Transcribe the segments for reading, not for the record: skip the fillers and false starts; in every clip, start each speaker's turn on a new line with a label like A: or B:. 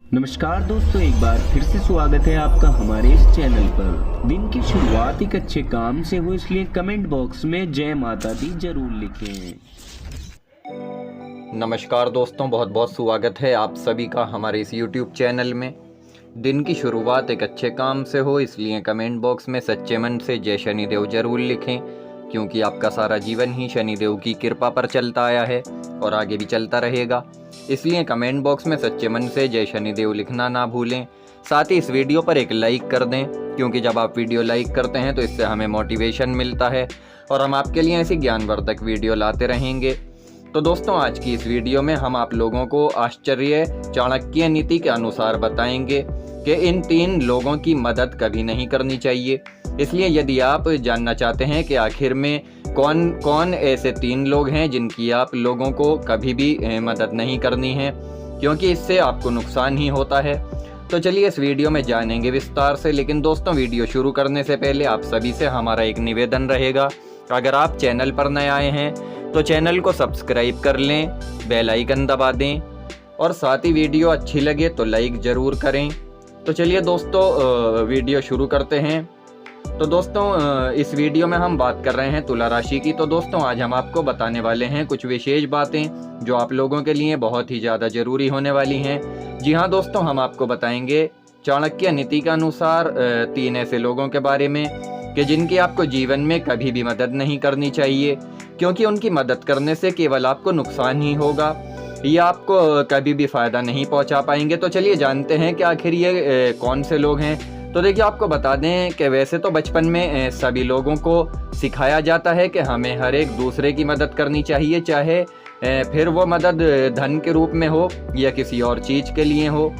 A: नमस्कार दोस्तों, एक बार फिर से स्वागत है आपका हमारे इस चैनल पर। दिन की शुरुआत एक अच्छे काम से हो, इसलिए कमेंट बॉक्स में जय माता दी जरूर लिखें।
B: नमस्कार दोस्तों, बहुत बहुत स्वागत है आप सभी का हमारे इस YouTube चैनल में। दिन की शुरुआत एक अच्छे काम से हो, इसलिए कमेंट बॉक्स में सच्चे मन से जय शनिदेव जरूर लिखें, क्योंकि आपका सारा जीवन ही शनिदेव की कृपा पर चलता आया है और आगे भी चलता रहेगा। इसलिए कमेंट बॉक्स में सच्चे मन से जय शनिदेव लिखना ना भूलें। साथ ही इस वीडियो पर एक लाइक कर दें, क्योंकि जब आप वीडियो लाइक करते हैं तो इससे हमें मोटिवेशन मिलता है और हम आपके लिए ऐसी ज्ञानवर्धक वीडियो लाते रहेंगे। तो दोस्तों, आज की इस वीडियो में हम आप लोगों को आश्चर्य चाणक्य नीति के अनुसार बताएंगे कि इन 3 लोगों की मदद कभी नहीं करनी चाहिए। इसलिए यदि आप जानना चाहते हैं कि आखिर में कौन कौन ऐसे 3 लोग हैं जिनकी आप लोगों को कभी भी मदद नहीं करनी है, क्योंकि इससे आपको नुकसान ही होता है, तो चलिए इस वीडियो में जानेंगे विस्तार से। लेकिन दोस्तों, वीडियो शुरू करने से पहले आप सभी से हमारा एक निवेदन रहेगा, अगर आप चैनल पर नए आए हैं तो चैनल को सब्सक्राइब कर लें, बेल आइकन दबा दें और साथ ही वीडियो अच्छी लगे तो लाइक ज़रूर करें। तो चलिए दोस्तों, वीडियो शुरू करते हैं। तो दोस्तों, इस वीडियो में हम बात कर रहे हैं तुला राशि की। तो दोस्तों, आज हम आपको बताने वाले हैं कुछ विशेष बातें जो आप लोगों के लिए बहुत ही ज़्यादा ज़रूरी होने वाली हैं। जी हाँ दोस्तों, हम आपको बताएंगे चाणक्य नीति के अनुसार 3 ऐसे लोगों के बारे में कि जिनकी आपको जीवन में कभी भी मदद नहीं करनी चाहिए, क्योंकि उनकी मदद करने से केवल आपको नुकसान ही होगा, ये आपको कभी भी फ़ायदा नहीं पहुंचा पाएंगे। तो चलिए जानते हैं कि आखिर ये कौन से लोग हैं। तो देखिए, आपको बता दें कि वैसे तो बचपन में सभी लोगों को सिखाया जाता है कि हमें हर एक दूसरे की मदद करनी चाहिए, चाहे फिर वो मदद धन के रूप में हो या किसी और चीज़ के लिए हो,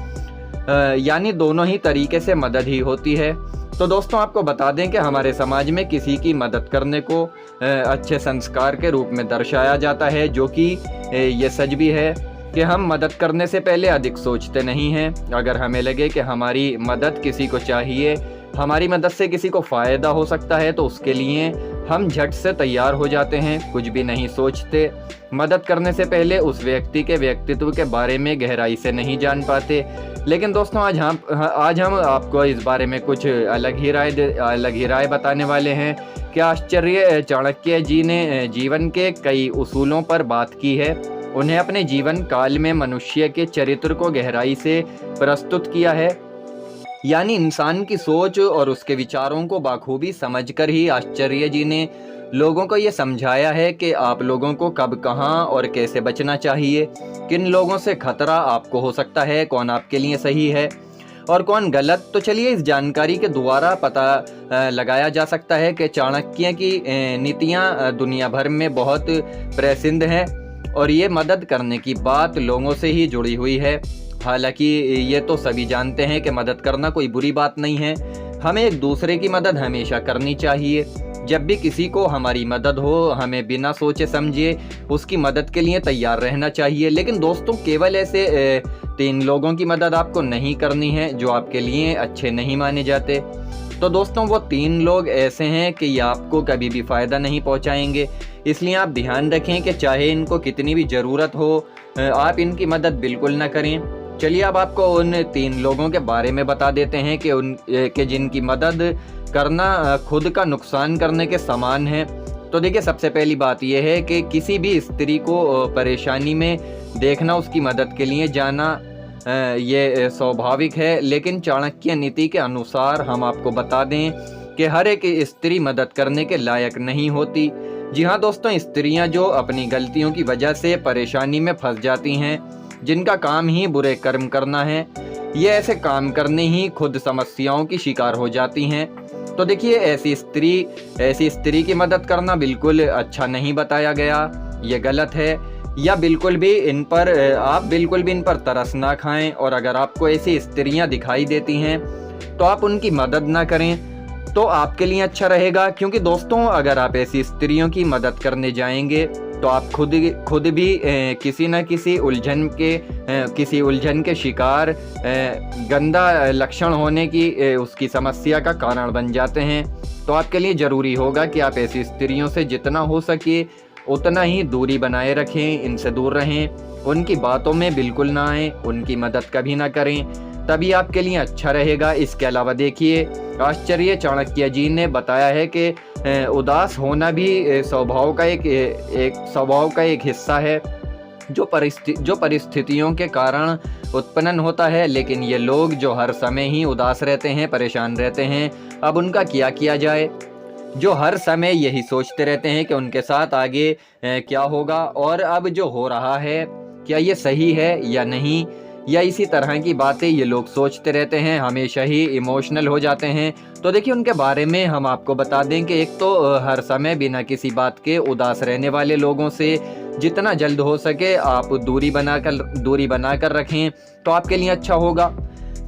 B: यानी दोनों ही तरीके से मदद ही होती है। तो दोस्तों, आपको बता दें कि हमारे समाज में किसी की मदद करने को अच्छे संस्कार के रूप में दर्शाया जाता है, जो कि ये सच भी है कि हम मदद करने से पहले अधिक सोचते नहीं हैं। अगर हमें लगे कि हमारी मदद किसी को चाहिए, हमारी मदद से किसी को फ़ायदा हो सकता है, तो उसके लिए हम झट से तैयार हो जाते हैं, कुछ भी नहीं सोचते। मदद करने से पहले उस व्यक्ति के व्यक्तित्व के बारे में गहराई से नहीं जान पाते। लेकिन दोस्तों, आज हम आपको इस बारे में कुछ अलग ही राय बताने वाले हैं कि आश्चर्य चाणक्य जी ने जीवन के कई उसूलों पर बात की है। उन्हें अपने जीवन काल में मनुष्य के चरित्र को गहराई से प्रस्तुत किया है, यानी इंसान की सोच और उसके विचारों को बाखूबी समझकर ही आश्चर्य जी ने लोगों को ये समझाया है कि आप लोगों को कब, कहाँ और कैसे बचना चाहिए, किन लोगों से खतरा आपको हो सकता है, कौन आपके लिए सही है और कौन गलत। तो चलिए, इस जानकारी के द्वारा पता लगाया जा सकता है कि चाणक्य की नीतियाँ दुनिया भर में बहुत प्रसिद्ध हैं और ये मदद करने की बात लोगों से ही जुड़ी हुई है। हालांकि ये तो सभी जानते हैं कि मदद करना कोई बुरी बात नहीं है, हमें एक दूसरे की मदद हमेशा करनी चाहिए। जब भी किसी को हमारी मदद हो, हमें बिना सोचे समझे उसकी मदद के लिए तैयार रहना चाहिए। लेकिन दोस्तों, केवल ऐसे 3 लोगों की मदद आपको नहीं करनी है जो आपके लिए अच्छे नहीं माने जाते। तो दोस्तों, वो 3 लोग ऐसे हैं कि ये आपको कभी भी फ़ायदा नहीं पहुंचाएंगे, इसलिए आप ध्यान रखें कि चाहे इनको कितनी भी ज़रूरत हो, आप इनकी मदद बिल्कुल ना करें। चलिए, अब आपको उन 3 लोगों के बारे में बता देते हैं कि जिनकी मदद करना खुद का नुकसान करने के समान है। तो देखिए, सबसे पहली बात यह है कि किसी भी स्त्री को परेशानी में देखना, उसकी मदद के लिए जाना, ये स्वाभाविक है। लेकिन चाणक्य नीति के अनुसार हम आपको बता दें कि हर एक स्त्री मदद करने के लायक नहीं होती। जी हाँ दोस्तों, स्त्रियां जो अपनी गलतियों की वजह से परेशानी में फंस जाती हैं, जिनका काम ही बुरे कर्म करना है, ये ऐसे काम करने ही खुद समस्याओं की शिकार हो जाती हैं। तो देखिए, ऐसी स्त्री की मदद करना बिल्कुल अच्छा नहीं बताया गया, ये गलत है। या आप बिल्कुल भी इन पर तरस ना खाएं, और अगर आपको ऐसी स्त्रियां दिखाई देती हैं तो आप उनकी मदद ना करें, तो आपके लिए अच्छा रहेगा। क्योंकि दोस्तों, अगर आप ऐसी स्त्रियों की मदद करने जाएंगे तो आप खुद भी किसी न किसी उलझन के शिकार, गंदा लक्षण होने की उसकी समस्या का कारण बन जाते हैं। तो आपके लिए ज़रूरी होगा कि आप ऐसी स्त्रियों से जितना हो सके उतना ही दूरी बनाए रखें, इनसे दूर रहें। उनकी बातों में बिल्कुल ना आए, उनकी मदद कभी ना करें, तभी आपके लिए अच्छा रहेगा। इसके अलावा देखिए, आचार्य चाणक्य जी ने बताया है कि उदास होना भी स्वभाव का एक हिस्सा है जो परिस्थितियों के कारण उत्पन्न होता है। लेकिन ये लोग जो हर समय ही उदास रहते हैं, परेशान रहते हैं, अब उनका क्या किया जाए। जो हर समय यही सोचते रहते हैं कि उनके साथ आगे क्या होगा और अब जो हो रहा है क्या ये सही है या नहीं, या इसी तरह की बातें ये लोग सोचते रहते हैं, हमेशा ही इमोशनल हो जाते हैं। तो देखिए, उनके बारे में हम आपको बता दें कि एक तो हर समय बिना किसी बात के उदास रहने वाले लोगों से जितना जल्द हो सके आप दूरी बनाकर रखें तो आपके लिए अच्छा होगा।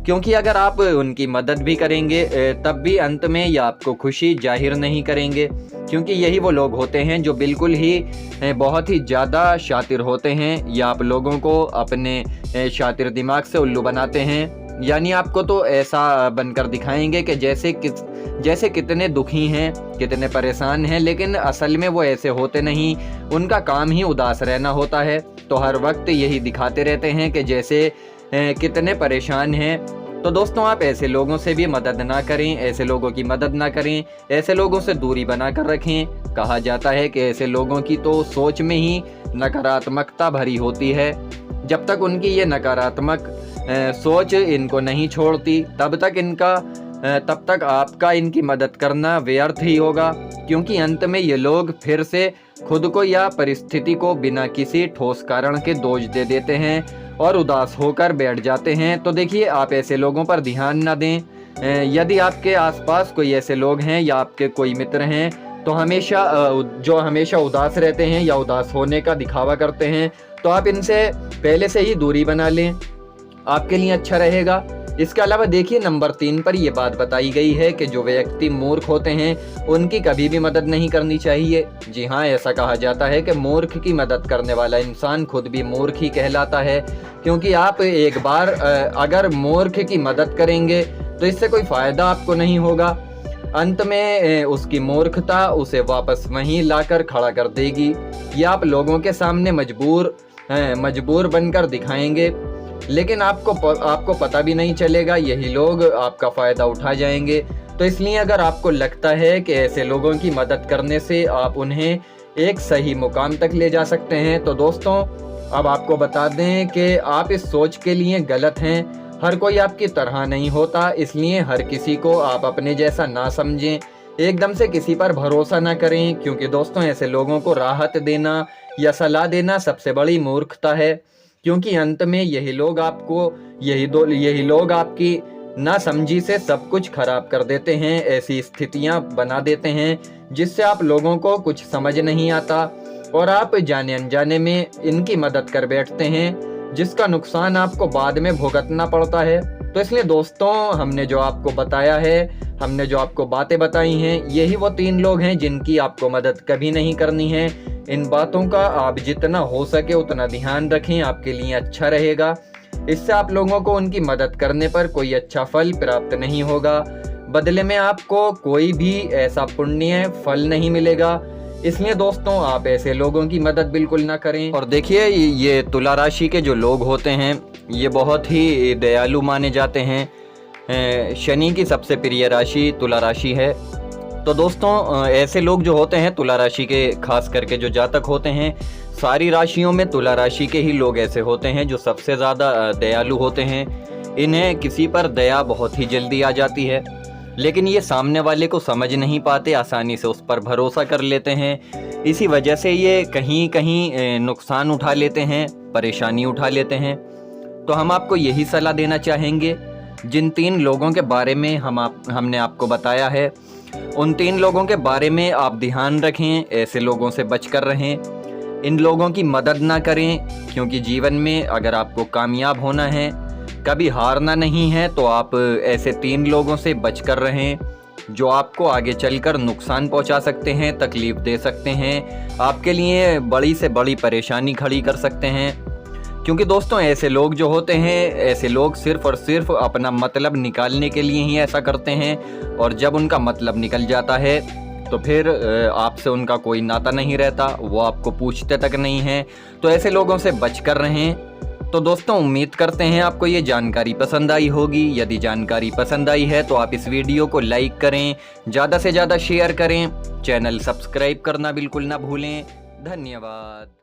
B: क्योंकि अगर आप उनकी मदद भी करेंगे तब भी अंत में ये आपको खुशी जाहिर नहीं करेंगे, क्योंकि यही वो लोग होते हैं जो बिल्कुल ही बहुत ही ज़्यादा शातिर होते हैं, या आप लोगों को अपने शातिर दिमाग से उल्लू बनाते हैं। यानी आपको तो ऐसा बनकर दिखाएंगे कि जैसे कितने दुखी हैं, कितने परेशान हैं, लेकिन असल में वो ऐसे होते नहीं। उनका काम ही उदास रहना होता है, तो हर वक्त यही दिखाते रहते हैं कि जैसे कितने परेशान हैं। तो दोस्तों, आप ऐसे लोगों से भी मदद ना करें, ऐसे लोगों की मदद ना करें, ऐसे लोगों से दूरी बनाकर रखें। कहा जाता है कि ऐसे लोगों की तो सोच में ही नकारात्मकता भरी होती है। जब तक उनकी ये नकारात्मक सोच इनको नहीं छोड़ती तब तक आपका इनकी मदद करना व्यर्थ ही होगा, क्योंकि अंत में ये लोग फिर से खुद को या परिस्थिति को बिना किसी ठोस कारण के दोष दे देते हैं और उदास होकर बैठ जाते हैं। तो देखिए, आप ऐसे लोगों पर ध्यान न दें। यदि आपके आसपास कोई ऐसे लोग हैं या आपके कोई मित्र हैं तो हमेशा उदास रहते हैं या उदास होने का दिखावा करते हैं, तो आप इनसे पहले से ही दूरी बना लें, आपके लिए अच्छा रहेगा। इसके अलावा देखिए, नंबर 3 पर यह बात बताई गई है कि जो व्यक्ति मूर्ख होते हैं उनकी कभी भी मदद नहीं करनी चाहिए। जी हाँ, ऐसा कहा जाता है कि मूर्ख की मदद करने वाला इंसान खुद भी मूर्ख ही कहलाता है, क्योंकि आप एक बार अगर मूर्ख की मदद करेंगे तो इससे कोई फ़ायदा आपको नहीं होगा। अंत में उसकी मूर्खता उसे वापस वहीं लाकर खड़ा कर देगी, या आप लोगों के सामने मजबूर बनकर दिखाएंगे, लेकिन आपको पता भी नहीं चलेगा, यही लोग आपका फ़ायदा उठा जाएंगे। तो इसलिए अगर आपको लगता है कि ऐसे लोगों की मदद करने से आप उन्हें एक सही मुकाम तक ले जा सकते हैं, तो दोस्तों अब आपको बता दें कि आप इस सोच के लिए गलत हैं। हर कोई आपकी तरह नहीं होता, इसलिए हर किसी को आप अपने जैसा ना समझें, एकदम से किसी पर भरोसा ना करें, क्योंकि दोस्तों ऐसे लोगों को राहत देना या सलाह देना सबसे बड़ी मूर्खता है। क्योंकि अंत में यही लोग आपकी नासमझी से सब कुछ खराब कर देते हैं, ऐसी स्थितियां बना देते हैं जिससे आप लोगों को कुछ समझ नहीं आता और आप जाने अनजाने में इनकी मदद कर बैठते हैं, जिसका नुकसान आपको बाद में भुगतना पड़ता है। तो इसलिए दोस्तों, हमने जो आपको बताया है, हमने जो आपको बातें बताई हैं, यही वो 3 लोग हैं जिनकी आपको मदद कभी नहीं करनी है। इन बातों का आप जितना हो सके उतना ध्यान रखें, आपके लिए अच्छा रहेगा। इससे आप लोगों को उनकी मदद करने पर कोई अच्छा फल प्राप्त नहीं होगा, बदले में आपको कोई भी ऐसा पुण्य फल नहीं मिलेगा। इसलिए दोस्तों, आप ऐसे लोगों की मदद बिल्कुल ना करें। और देखिए, ये तुला राशि के जो लोग होते हैं ये बहुत ही दयालु माने जाते हैं। शनि की सबसे प्रिय राशि तुला राशि है। तो दोस्तों, ऐसे लोग जो होते हैं तुला राशि के, खास करके जो जातक होते हैं, सारी राशियों में तुला राशि के ही लोग ऐसे होते हैं जो सबसे ज़्यादा दयालु होते हैं। इन्हें किसी पर दया बहुत ही जल्दी आ जाती है, लेकिन ये सामने वाले को समझ नहीं पाते, आसानी से उस पर भरोसा कर लेते हैं। इसी वजह से ये कहीं कहीं नुकसान उठा लेते हैं, परेशानी उठा लेते हैं। तो हम आपको यही सलाह देना चाहेंगे, जिन 3 लोगों के बारे में हमने आपको बताया है, उन 3 लोगों के बारे में आप ध्यान रखें, ऐसे लोगों से बचकर रहें, इन लोगों की मदद ना करें। क्योंकि जीवन में अगर आपको कामयाब होना है, कभी हारना नहीं है, तो आप ऐसे 3 लोगों से बचकर रहें जो आपको आगे चलकर नुकसान पहुंचा सकते हैं, तकलीफ़ दे सकते हैं, आपके लिए बड़ी से बड़ी परेशानी खड़ी कर सकते हैं। क्योंकि दोस्तों, ऐसे लोग जो होते हैं, ऐसे लोग सिर्फ़ और सिर्फ अपना मतलब निकालने के लिए ही ऐसा करते हैं, और जब उनका मतलब निकल जाता है तो फिर आपसे उनका कोई नाता नहीं रहता, वो आपको पूछते तक नहीं हैं। तो ऐसे लोगों से बच कर रहें। तो दोस्तों, उम्मीद करते हैं आपको ये जानकारी पसंद आई होगी। यदि जानकारी पसंद आई है तो आप इस वीडियो को लाइक करें, ज़्यादा से ज़्यादा शेयर करें, चैनल सब्सक्राइब करना बिल्कुल ना भूलें। धन्यवाद।